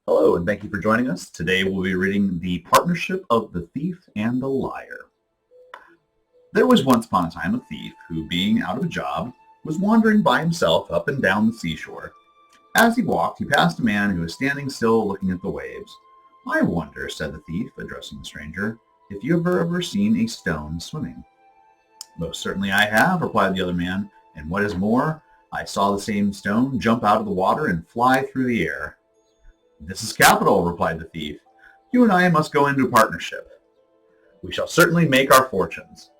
Hello, and thank you for joining us. Today we'll be reading The Partnership of the Thief and the Liar. There was once upon a time a thief who, being out of a job, was wandering by himself up and down the seashore. As he walked, he passed a man who was standing still looking at the waves. "I wonder," said the thief, addressing the stranger, "if you have ever seen a stone swimming." "Most certainly I have," replied the other man, "and what is more, I saw the same stone jump out of the water and fly through the air." "This is capital," replied the thief. "You and I must go into a partnership. We shall certainly make our fortunes.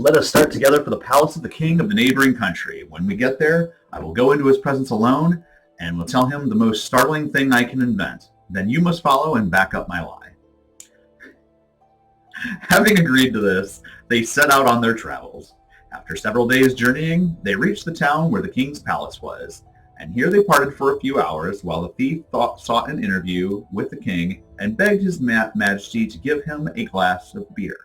Let us start together for the palace of the king of the neighboring country. When we get there, I will go into his presence alone and will tell him the most startling thing I can invent. Then you must follow and back up my lie." Having agreed to this, they set out on their travels. After several days' journeying, they reached the town where the king's palace was, and here they parted for a few hours while the thief sought an interview with the king and begged his majesty to give him a glass of beer.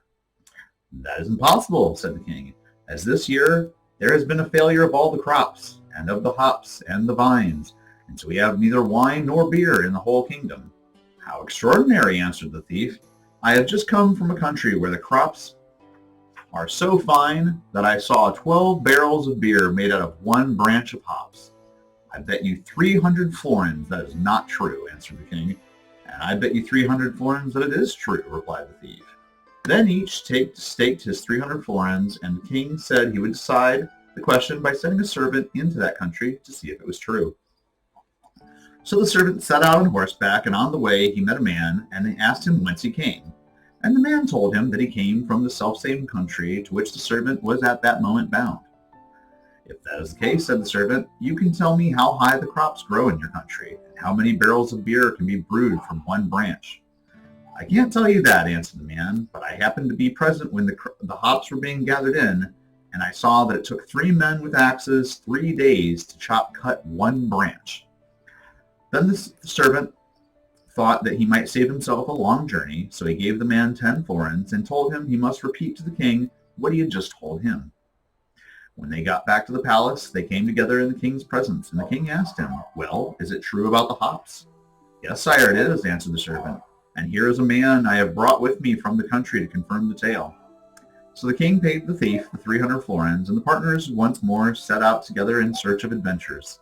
"That is impossible," said the king, "as this year there has been a failure of all the crops, and of the hops and the vines, and so we have neither wine nor beer in the whole kingdom." "How extraordinary," answered the thief. "I have just come from a country where the crops are so fine that I saw 12 barrels of beer made out of one branch of hops." "I bet you 300 florins that is not true," answered the king. "And I bet you 300 florins that it is true," replied the thief. Then each staked his 300 florins, and the king said he would decide the question by sending a servant into that country to see if it was true. So the servant set out on horseback, and on the way he met a man, and they asked him whence he came. And the man told him that he came from the selfsame country to which the servant was at that moment bound. "If that is the case," said the servant, "you can tell me how high the crops grow in your country, and how many barrels of beer can be brewed from one branch." "I can't tell you that," answered the man, "but I happened to be present when the hops were being gathered in, and I saw that it took 3 men with axes 3 days to cut one branch." Then the servant thought that he might save himself a long journey, so he gave the man 10 florins and told him he must repeat to the king what he had just told him. When they got back to the palace, they came together in the king's presence, and the king asked him, "Well, is it true about the hops?" "Yes, sire, it is," answered the servant, "and here is a man I have brought with me from the country to confirm the tale." So the king paid the thief the 300 florins, and the partners once more set out together in search of adventures.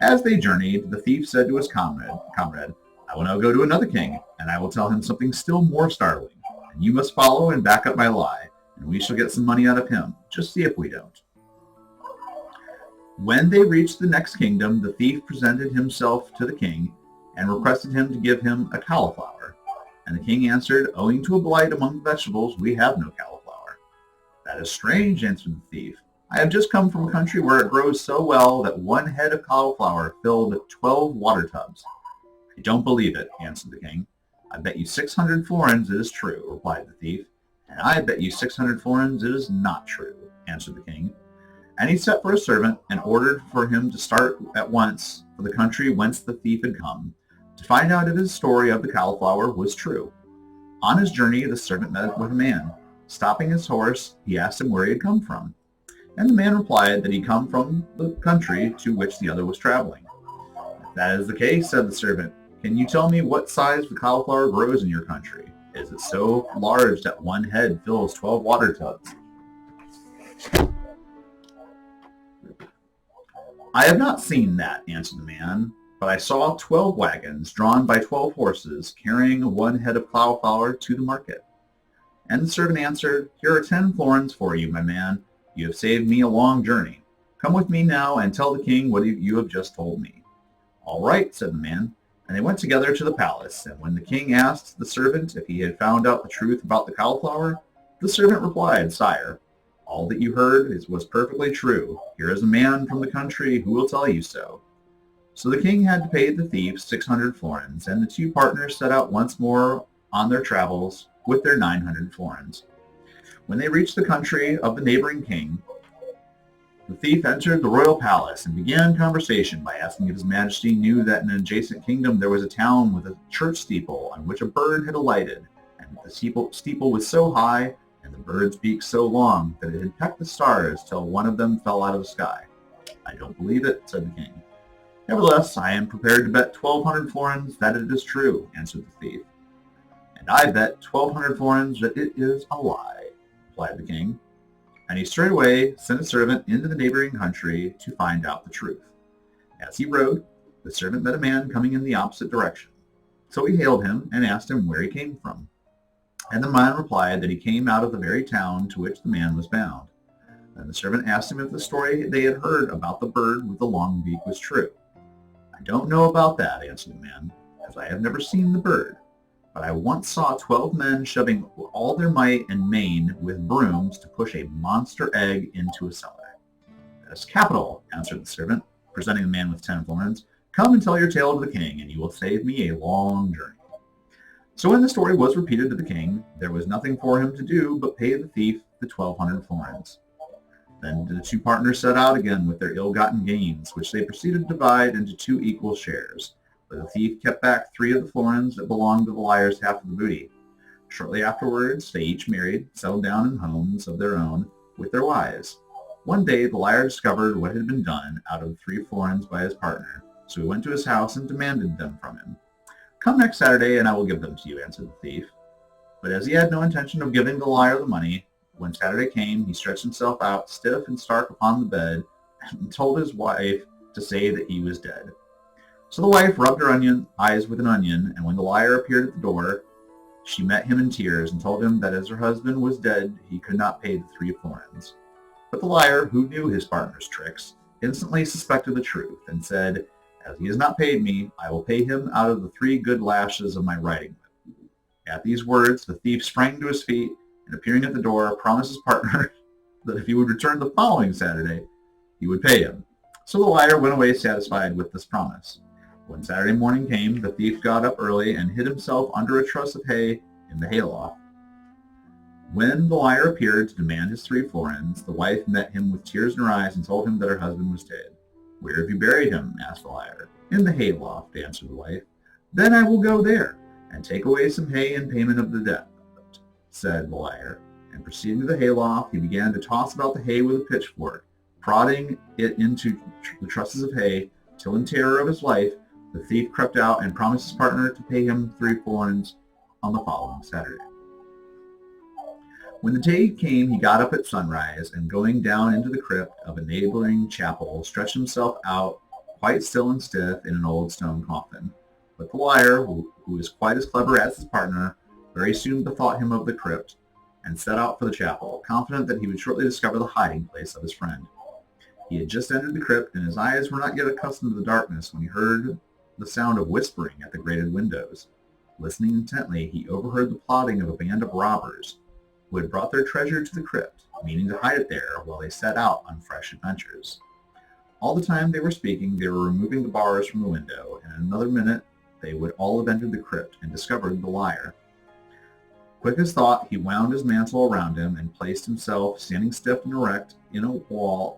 As they journeyed, the thief said to his comrade, "I will now go to another king, and I will tell him something still more startling, and you must follow and back up my lie, and we shall get some money out of him. Just see if we don't." When they reached the next kingdom, the thief presented himself to the king and requested him to give him a cauliflower. And the king answered, "Owing to a blight among the vegetables, we have no cauliflower." "That is strange," answered the thief. "I have just come from a country where it grows so well that one head of cauliflower filled 12 water tubs." "I don't believe it," answered the king. "I bet you 600 florins it is true," replied the thief. "And I bet you 600 florins it is not true," answered the king. And he sent for a servant and ordered for him to start at once for the country whence the thief had come, to find out if his story of the cauliflower was true. On his journey, the servant met with a man. Stopping his horse, he asked him where he had come from. And the man replied that he had come from the country to which the other was traveling. "If that is the case," said the servant, "can you tell me what size the cauliflower grows in your country? Is it so large that one head fills 12 water tubs?" "I have not seen that," answered the man, "but I saw 12 wagons drawn by 12 horses carrying one head of cauliflower to the market." And the servant answered, "Here are 10 florins for you, my man. You have saved me a long journey. Come with me now and tell the king what you have just told me." "All right," said the man, and they went together to the palace. And when the king asked the servant if he had found out the truth about the cauliflower, the servant replied, "Sire, all that you heard was perfectly true. Here is a man from the country who will tell you so." So the king had to pay the thief 600 florins, and the two partners set out once more on their travels with their 900 florins. When they reached the country of the neighboring king, the thief entered the royal palace and began conversation by asking if his majesty knew that in an adjacent kingdom there was a town with a church steeple on which a bird had alighted, and the steeple was so high and the bird's beak so long that it had pecked the stars till one of them fell out of the sky. "I don't believe it," said the king. Nevertheless, I am prepared to bet 1,200 florins that it is true, answered the thief. And I bet 1,200 florins that it is a lie, replied the king. And he straightway sent a servant into the neighboring country to find out the truth. As he rode, the servant met a man coming in the opposite direction. So he hailed him and asked him where he came from. And the man replied that he came out of the very town to which the man was bound. Then the servant asked him if the story they had heard about the bird with the long beak was true. I don't know about that, answered the man, as I have never seen the bird. But I once saw 12 men shoving all their might and main with brooms to push a monster egg into a cellar. That is capital, answered the servant, presenting the man with 10 florins. Come and tell your tale to the king, and you will save me a long journey. So when the story was repeated to the king, there was nothing for him to do but pay the thief the 1,200 florins. Then the two partners set out again with their ill-gotten gains, which they proceeded to divide into 2 equal shares. But the thief kept back 3 of the florins that belonged to the liar's half of the booty. Shortly afterwards, they each married, settled down in homes of their own with their wives. One day, the liar discovered what had been done out of 3 florins by his partner, so he went to his house and demanded them from him. Come next Saturday, and I will give them to you, answered the thief. But as he had no intention of giving the liar the money, when Saturday came, he stretched himself out stiff and stark upon the bed and told his wife to say that he was dead. So the wife rubbed her eyes with an onion, and when the liar appeared at the door, she met him in tears and told him that as her husband was dead, he could not pay the 3 florins. But the liar, who knew his partner's tricks, instantly suspected the truth and said, as he has not paid me, I will pay him out of the 3 good lashes of my riding whip. At these words, the thief sprang to his feet, and appearing at the door, promised his partner that if he would return the following Saturday, he would pay him. So the liar went away satisfied with this promise. When Saturday morning came, the thief got up early and hid himself under a truss of hay in the hayloft. When the liar appeared to demand his 3 florins, the wife met him with tears in her eyes and told him that her husband was dead. Where have you buried him? Asked the liar. In the hayloft, answered the wife. Then I will go there and take away some hay in payment of the debt, said the liar. And proceeding to the hayloft, he began to toss about the hay with a pitchfork, prodding it into the trusses of hay, till in terror of his life, the thief crept out and promised his partner to pay him 3 florins on the following Saturday. When the day came, he got up at sunrise, and going down into the crypt of a neighboring chapel, stretched himself out, quite still and stiff, in an old stone coffin. But the liar, who was quite as clever as his partner, very soon bethought him of the crypt, and set out for the chapel, confident that he would shortly discover the hiding place of his friend. He had just entered the crypt, and his eyes were not yet accustomed to the darkness when he heard the sound of whispering at the grated windows. Listening intently, he overheard the plotting of a band of robbers, who had brought their treasure to the crypt, meaning to hide it there while they set out on fresh adventures. All the time they were speaking, they were removing the bars from the window, and in another minute they would all have entered the crypt and discovered the liar. Quick as thought, he wound his mantle around him and placed himself, standing stiff and erect, in a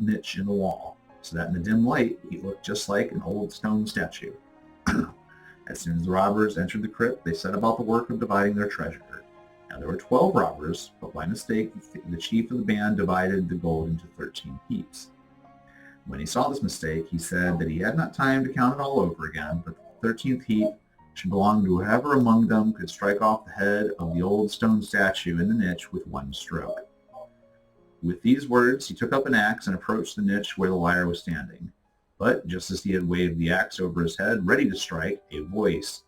niche in the wall, so that in the dim light he looked just like an old stone statue. As soon as the robbers entered the crypt, they set about the work of dividing their treasure. Now there were 12 robbers, but by mistake the chief of the band divided the gold into 13 heaps. When he saw this mistake, he said that he had not time to count it all over again, but the 13th heap should belong to whoever among them could strike off the head of the old stone statue in the niche with one stroke. With these words, he took up an axe and approached the niche where the liar was standing. But just as he had waved the axe over his head, ready to strike, a voice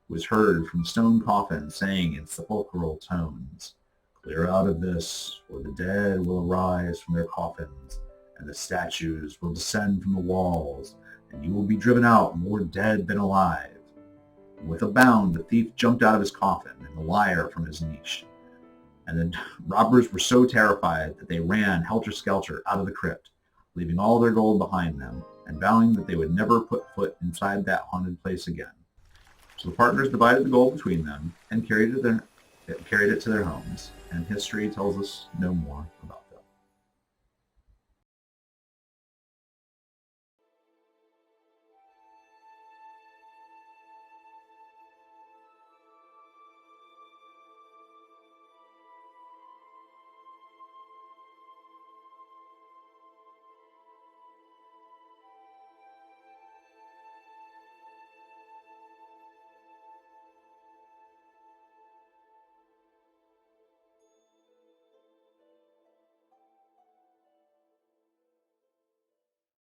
was heard from the stone coffin saying in sepulchral tones, "Clear out of this, or the dead will arise from their coffins, and the statues will descend from the walls, and you will be driven out more dead than alive." And with a bound, the thief jumped out of his coffin, and the liar from his niche. And the robbers were so terrified that they ran helter-skelter out of the crypt, leaving all their gold behind them, and vowing that they would never put foot inside that haunted place again. So the partners divided the gold between them and carried it to their homes, and history tells us no more about it.